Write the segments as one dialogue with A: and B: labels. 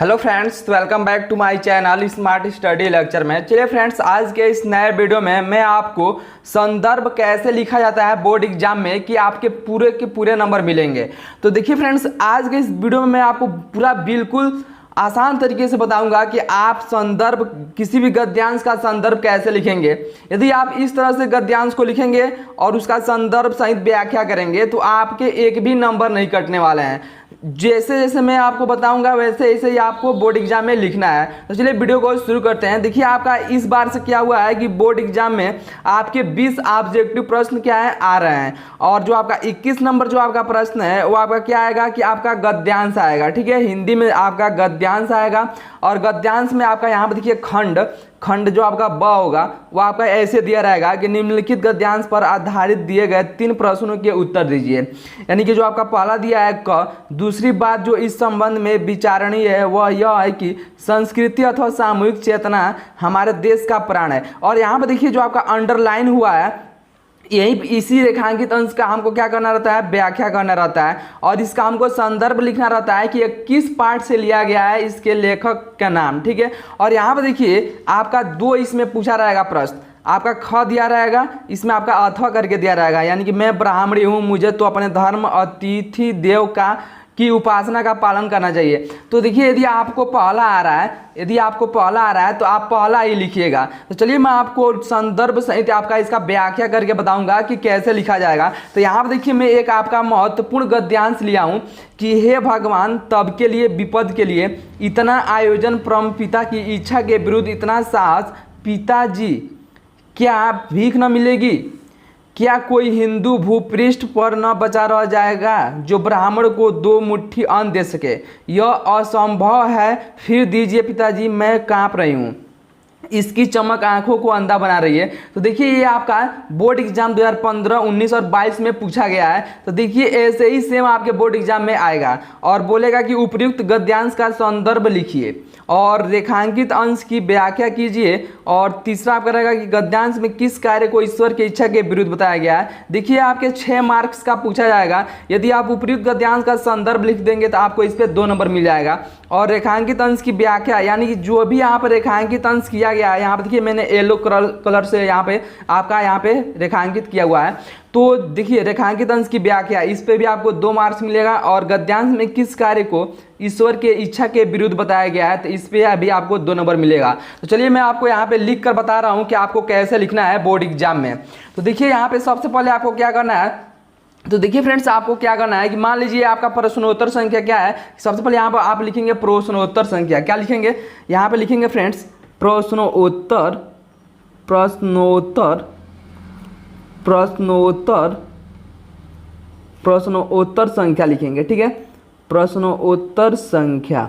A: Hello friends, welcome back to my channel smart study lecture में। चलिए friends, आज के इस नए वीडियो में मैं आपको संदर्भ कैसे लिखा जाता है बोर्ड एग्जाम में कि आपके पूरे के पूरे नंबर मिलेंगे। तो देखिए फ्रेंड्स, आज के इस वीडियो में मैं आपको पूरा बिल्कुल आसान तरीके से बताऊंगा कि आप संदर्भ किसी भी गद्यांश का संदर्भ कैसे लिखेंगे। यदि आप इस तरह से गद्यांश को लिखेंगे और उसका संदर्भ सहित व्याख्या करेंगे तो आपके एक भी नंबर नहीं कटने वाले हैं। जैसे जैसे मैं आपको बताऊंगा वैसे ऐसे ही आपको बोर्ड एग्जाम में लिखना है। तो चलिए वीडियो को शुरू करते हैं। देखिए आपका इस बार से क्या हुआ है कि बोर्ड एग्जाम में आपके 20 ऑब्जेक्टिव प्रश्न क्या है आ रहे हैं, और जो आपका 21 नंबर जो आपका प्रश्न है वो आपका क्या आएगा कि आपका गद्यांश आएगा। ठीक है, हिंदी में आपका गद्यांश आएगा। और गद्यांश में आपका यहाँ पर देखिए खंड जो आपका ब होगा वो आपका ऐसे दिया रहेगा कि निम्नलिखित गद्यांश पर आधारित दिए गए 3 प्रश्नों के उत्तर दीजिए। यानी कि जो आपका पहला दिया है क। दूसरी बात जो इस संबंध में विचारणीय है वह यह है कि संस्कृति अथवा सामूहिक चेतना हमारे देश का प्राण है। और यहाँ पर देखिए जो आपका अंडरलाइन हुआ है, यही इसी रेखांकित अंश का हमको क्या करना रहता है, व्याख्या करना रहता है। और इसका हमको संदर्भ लिखना रहता है कि यह किस पाठ से लिया गया है, इसके लेखक का नाम। ठीक है, और यहाँ पर देखिए आपका 2 इसमें पूछा रहेगा प्रश्न। आपका ख दिया रहेगा, इसमें आपका अथवा करके दिया रहेगा, यानी कि मैं ब्राह्मणी हूँ, मुझे तो अपने धर्म अतिथि देव की उपासना का पालन करना चाहिए। तो देखिए यदि आपको पहला आ रहा है तो आप पहला ही लिखिएगा। तो चलिए मैं आपको संदर्भ सहित आपका इसका व्याख्या करके बताऊंगा कि कैसे लिखा जाएगा। तो यहाँ पर देखिए मैं एक आपका महत्वपूर्ण गद्यांश लिया हूँ कि हे भगवान, तब के लिए विपद के लिए इतना आयोजन, परम पिता की इच्छा के विरुद्ध इतना साहस, पिताजी क्या भीख न मिलेगी? क्या कोई हिंदू भूपृष्ठ पर न बचा रह जाएगा जो ब्राह्मण को 2 मुट्ठी अन्न दे सके? यह असंभव है, फिर दीजिए पिताजी, मैं कांप रही हूँ। इसकी चमक आंखों को अंधा बना रही है। तो देखिए ये आपका बोर्ड एग्जाम 2015, 19 और 22 में पूछा गया है। तो देखिए ऐसे ही सेम आपके बोर्ड एग्जाम में आएगा और बोलेगा कि उपयुक्त गद्यांश का संदर्भ लिखिए और रेखांकित अंश की व्याख्या कीजिए। और तीसरा आपका रहेगा कि गद्यांश में किस कार्य को ईश्वर की इच्छा के विरुद्ध बताया गया है। देखिए आपके 6 मार्क्स का पूछा जाएगा। यदि आप उपयुक्त गद्यांश का संदर्भ लिख देंगे तो आपको इस पर 2 नंबर मिल जाएगा। और रेखांकित अंश की व्याख्या, यानी कि जो भी यहाँ पर रेखांकित अंश किया गया है, यहाँ पर देखिए मैंने येलो कलर से यहाँ पे आपका यहाँ पे रेखांकित किया हुआ है। तो देखिए रेखांकित अंश की व्याख्या, इस पे भी आपको 2 मार्क्स मिलेगा। और गद्यांश में किस कार्य को ईश्वर के इच्छा के विरुद्ध बताया गया है, तो इस पे अभी आपको 2 नंबर मिलेगा। तो चलिए मैं आपको यहाँ पे लिख कर बता रहा हूँ कि आपको कैसे लिखना है बोर्ड एग्जाम में। तो देखिए यहाँ पे सबसे पहले आपको क्या करना है, तो देखिए फ्रेंड्स आपको क्या करना है कि मान लीजिए आपका प्रश्नोत्तर संख्या क्या है। सबसे पहले यहाँ पर आप लिखेंगे प्रश्नोत्तर संख्या। क्या लिखेंगे, यहाँ पे लिखेंगे फ्रेंड्स प्रश्नोत्तर संख्या लिखेंगे। ठीक है, प्रश्नोत्तर संख्या।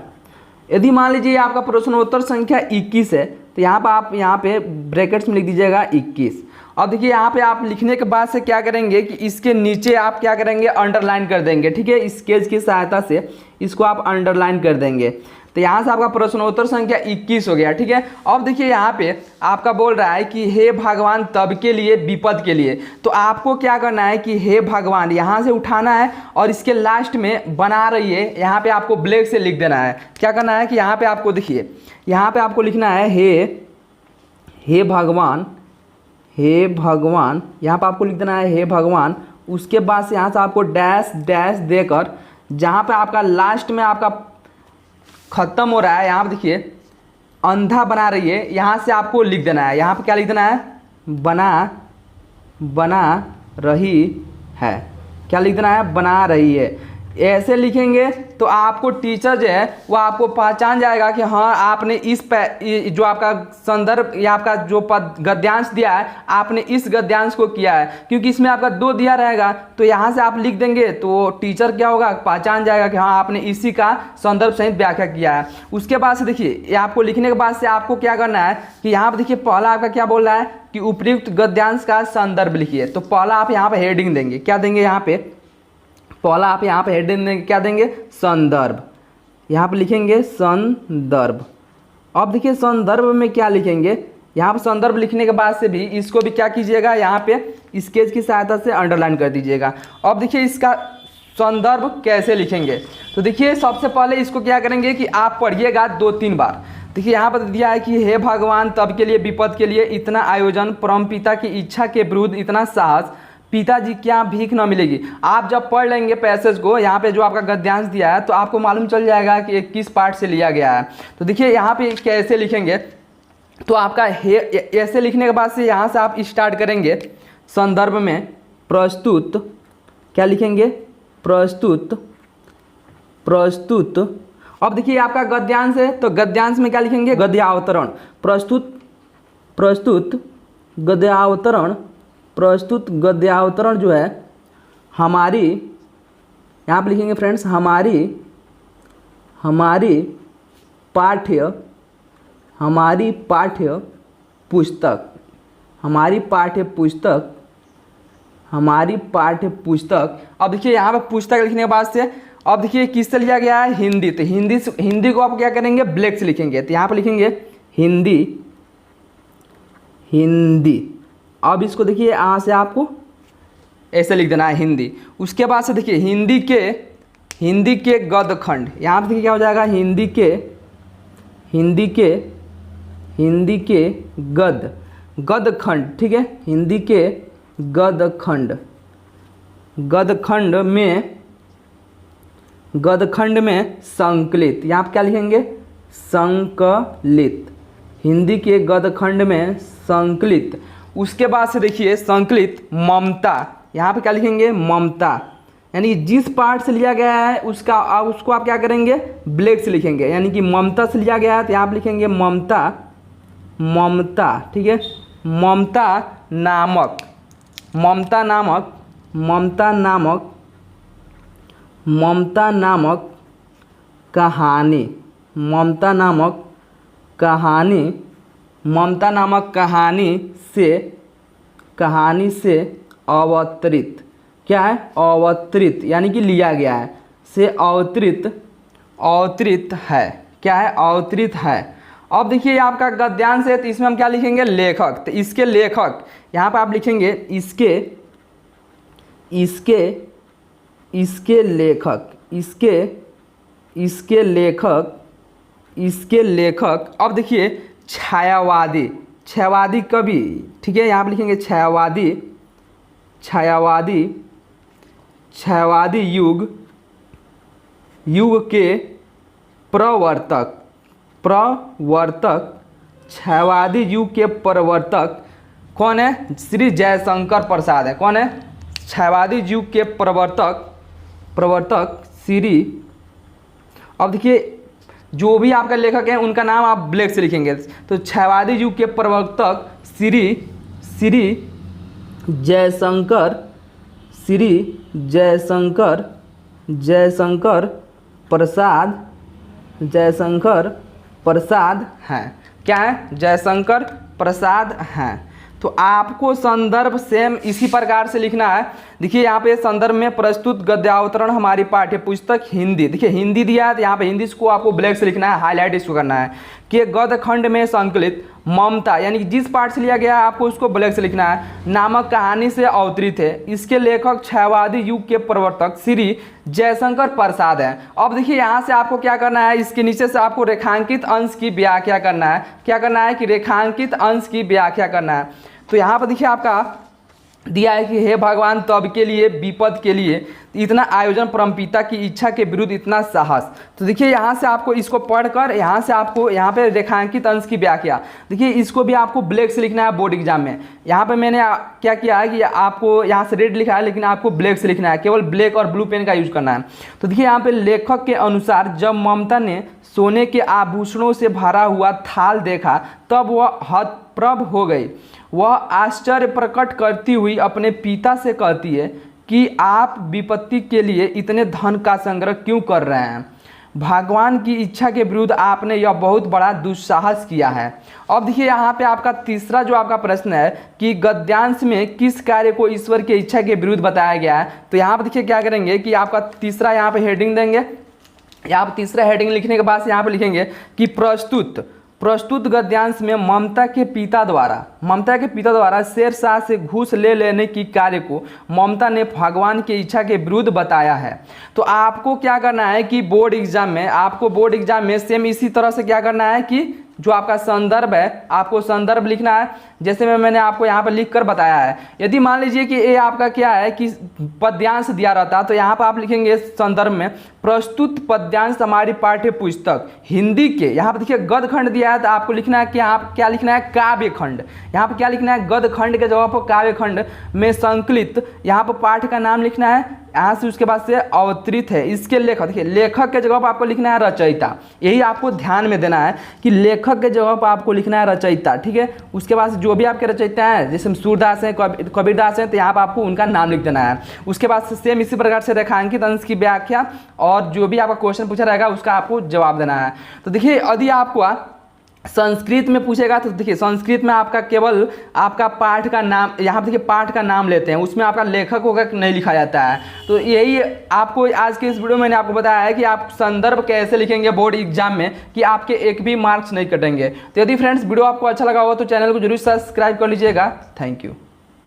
A: यदि मान लीजिए आपका प्रश्नोत्तर संख्या 21 है तो यहाँ पर आप यहाँ पे ब्रैकेट्स में लिख दीजिएगा 21। अब देखिए यहाँ पे आप लिखने के बाद से क्या करेंगे कि इसके नीचे आप क्या करेंगे, अंडरलाइन कर देंगे। ठीक है, स्केच की सहायता से इसको आप अंडरलाइन कर देंगे। तो यहाँ से आपका प्रश्नोत्तर संख्या 21 हो गया। ठीक है, अब देखिए यहाँ पे आपका बोल रहा है कि हे भगवान, तब के लिए विपद के लिए। तो आपको क्या करना है कि हे भगवान यहाँ से उठाना है और इसके लास्ट में बना रही है, यहाँ पे आपको ब्लैक से लिख देना है। क्या करना है कि यहाँ पे आपको देखिए यहाँ पे आपको लिखना है हे भगवान, यहाँ पर आपको लिख देना है हे भगवान। उसके बाद से यहाँ से आपको डैश डैश देकर जहाँ पे आपका लास्ट में आपका खत्म हो रहा है, यहाँ पर देखिए अंधा बना रही है, यहाँ से आपको लिख देना है। यहाँ पे क्या लिख देना है, बना रही है। क्या लिख देना है, बना रही है। ऐसे लिखेंगे तो आपको टीचर जो है वो आपको पहचान जाएगा कि हाँ आपने जो आपका संदर्भ या आपका जो गद्यांश दिया है आपने इस गद्यांश को किया है। क्योंकि इसमें आपका 2 दिया रहेगा तो यहाँ से आप लिख देंगे तो टीचर क्या होगा, पहचान जाएगा कि हाँ आपने इसी का संदर्भ सहित व्याख्या किया है। उसके बाद से देखिए ये आपको लिखने के बाद से आपको क्या करना है कि यहाँ पर देखिए पहला आपका क्या बोल रहा है कि उपयुक्त गद्यांश का संदर्भ लिखिए। तो पहला आप यहाँ पर हेडिंग देंगे। क्या देंगे, यहाँ पे पहला आप यहाँ पे हेडिंग देंगे, क्या देंगे, संदर्भ। यहाँ पे लिखेंगे संदर्भ। अब देखिए संदर्भ में क्या लिखेंगे, यहाँ पे संदर्भ लिखने के बाद से भी इसको भी क्या कीजिएगा, यहाँ पे स्केच की सहायता से अंडरलाइन कर दीजिएगा। अब देखिए इसका संदर्भ कैसे लिखेंगे। तो देखिए सबसे पहले इसको क्या करेंगे कि आप पढ़िएगा 2-3 बार। देखिए यहाँ पर दिया है कि हे भगवान तब के लिए विपद के लिए इतना आयोजन, परमपिता की इच्छा के विरुद्ध इतना साहस, पिताजी क्या भीख न मिलेगी। आप जब पढ़ लेंगे पैसेज को, यहाँ पे जो आपका गद्यांश दिया है तो आपको मालूम चल जाएगा कि किस पार्ट से लिया गया है। तो देखिए यहाँ पे कैसे लिखेंगे, तो आपका हे ऐसे लिखने के बाद से यहाँ से आप स्टार्ट करेंगे संदर्भ में प्रस्तुत, क्या लिखेंगे, प्रस्तुत। अब देखिए आपका गद्यांश है तो गद्यांश में क्या लिखेंगे, गद्यावतरण। प्रस्तुत गद्यावतरण जो है हमारी, यहाँ पे लिखेंगे फ्रेंड्स हमारी पाठ्य पुस्तक। अब देखिए यहाँ पे पुस्तक लिखने के बाद से अब देखिए किससे लिया गया है, हिंदी। तो हिंदी को आप क्या करेंगे, ब्लैक से लिखेंगे। तो यहाँ पे लिखेंगे हिंदी। अब इसको देखिए यहाँ से आपको ऐसे लिख देना है हिंदी। उसके बाद से देखिए हिंदी के गद्यखंड, यहाँ पे देखिए क्या हो जाएगा, हिंदी के गद्यखंड, ठीक है, हिंदी के गद्यखंड में संकलित। यहाँ पे क्या लिखेंगे, संकलित, हिंदी के गद्यखंड में संकलित। उसके बाद से देखिए संकलित ममता, यहाँ पे क्या लिखेंगे, ममता, यानी जिस पार्ट से लिया गया है उसको आप क्या करेंगे, ब्लैक से लिखेंगे। यानी कि ममता से लिया गया है तो यहाँ पे लिखेंगे ममता, ठीक है, ममता नामक कहानी से अवतरित, क्या है, अवतरित, यानी कि लिया गया है, से अवतरित है, क्या है, अवतरित है। अब देखिए आपका गद्यांश है तो इसमें हम क्या लिखेंगे, लेखक। तो इसके लेखक, यहाँ पर आप लिखेंगे इसके लेखक। अब देखिए छायावादी कवि, ठीक है, यहाँ पे लिखेंगे छायावादी युग के प्रवर्तक, छायावादी युग के प्रवर्तक कौन है, श्री जयशंकर प्रसाद है। कौन है, छायावादी युग के प्रवर्तक श्री। अब देखिए जो भी आपका लेखक है उनका नाम आप ब्लैक से लिखेंगे। तो छायावादी युग के प्रवर्तक श्री जयशंकर प्रसाद हैं, क्या है, जयशंकर प्रसाद हैं। तो आपको संदर्भ सेम इसी प्रकार से लिखना है। देखिए यहाँ पे संदर्भ में प्रस्तुत गद्यावतरण हमारी पाठ्य पुस्तक हिंदी, देखिए हिंदी दिया है तो यहाँ पे हिंदी को आपको ब्लैक से लिखना है, हाईलाइट इसको करना है कि गद्यखंड में संकलित ममता, यानी कि जिस पार्ट से लिया गया है आपको उसको ब्लैक से लिखना है, नामक कहानी से अवतरित है। इसके लेखक छायावादी युग के प्रवर्तक श्री जयशंकर प्रसाद हैं। अब देखिए यहाँ से आपको क्या करना है, इसके नीचे से आपको रेखांकित अंश की व्याख्या करना है। क्या करना है कि रेखांकित अंश की व्याख्या करना है। तो यहाँ पर देखिए आपका दिया है कि हे भगवान तब के लिए विपद के लिए इतना आयोजन, परमपिता की इच्छा के विरुद्ध इतना साहस। तो देखिए यहाँ से आपको इसको पढ़कर यहाँ से आपको यहाँ पे रेखांकित अंश की व्याख्या, देखिए इसको भी आपको ब्लैक से लिखना है बोर्ड एग्जाम में। यहाँ पे मैंने क्या किया है कि आपको यहाँ से रेड लिखा है लेकिन आपको ब्लैक से लिखना है, केवल ब्लैक और ब्लू पेन का यूज करना है। तो देखिए यहाँ पे लेखक के अनुसार जब ममता ने सोने के आभूषणों से भरा हुआ थाल देखा तब वह हतप्रभ हो गई। वह आश्चर्य प्रकट करती हुई अपने पिता से कहती है कि आप विपत्ति के लिए इतने धन का संग्रह क्यों कर रहे हैं। भगवान की इच्छा के विरुद्ध आपने यह बहुत बड़ा दुस्साहस किया है। अब देखिए यहाँ पे आपका तीसरा जो आपका प्रश्न है कि गद्यांश में किस कार्य को ईश्वर की इच्छा के विरुद्ध बताया गया है। तो यहाँ पे देखिए क्या करेंगे कि आपका तीसरा यहाँ पे हेडिंग देंगे। यहाँ पे तीसरा हेडिंग लिखने के बाद यहाँ पे लिखेंगे कि प्रस्तुत गद्यांश में ममता के पिता द्वारा शेरशाह से घूस ले लेने की कार्य को ममता ने भगवान की इच्छा के विरुद्ध बताया है। तो आपको क्या करना है कि बोर्ड एग्जाम में सेम इसी तरह से क्या करना है कि जो आपका संदर्भ है आपको संदर्भ लिखना है, जैसे मैंने आपको यहाँ पर लिख कर बताया है। यदि मान लीजिए कि ये आपका क्या है कि पद्यांश दिया रहता तो यहाँ पर आप लिखेंगे संदर्भ में प्रस्तुत पद्यांश हमारी पाठ्य पुस्तक हिंदी के, यहाँ पर देखिए गद्य खंड दिया है तो आपको लिखना है कि यहाँ पर क्या लिखना है काव्य खंड, यहाँ पर क्या लिखना है गद्य खंड के जगह पर काव्य खंड में संकलित, यहाँ पर पाठ का नाम लिखना है, यहाँ से उसके बाद से अवतरित है इसके लेखक। देखिए लेखक के जगह पर आपको लिखना है रचयिता, यही आपको ध्यान में देना है कि लेखक के जगह पर आपको लिखना है रचयिता, ठीक है। उसके बाद जो भी आपके रचयिता हैं जैसे सूरदास हैं कबीरदास हैं तो यहाँ पर आपको उनका नाम लिख देना है। उसके बाद से सेम इसी प्रकार से रेखांकित अंश की व्याख्या और जो भी आपका क्वेश्चन पूछा रहेगा उसका आपको जवाब देना है। तो देखिए यदि आपको संस्कृत में पूछेगा तो देखिए संस्कृत में आपका केवल आपका पाठ का नाम, यहाँ पर देखिए पाठ का नाम लेते हैं, उसमें आपका लेखक होगा नहीं लिखा जाता है। तो यही आपको आज के इस वीडियो में मैंने आपको बताया है कि आप संदर्भ कैसे लिखेंगे बोर्ड एग्जाम में कि आपके एक भी मार्क्स नहीं कटेंगे। तो यदि फ्रेंड्स वीडियो आपको अच्छा लगा होगा तो चैनल को जरूर सब्सक्राइब कर लीजिएगा। Thank you.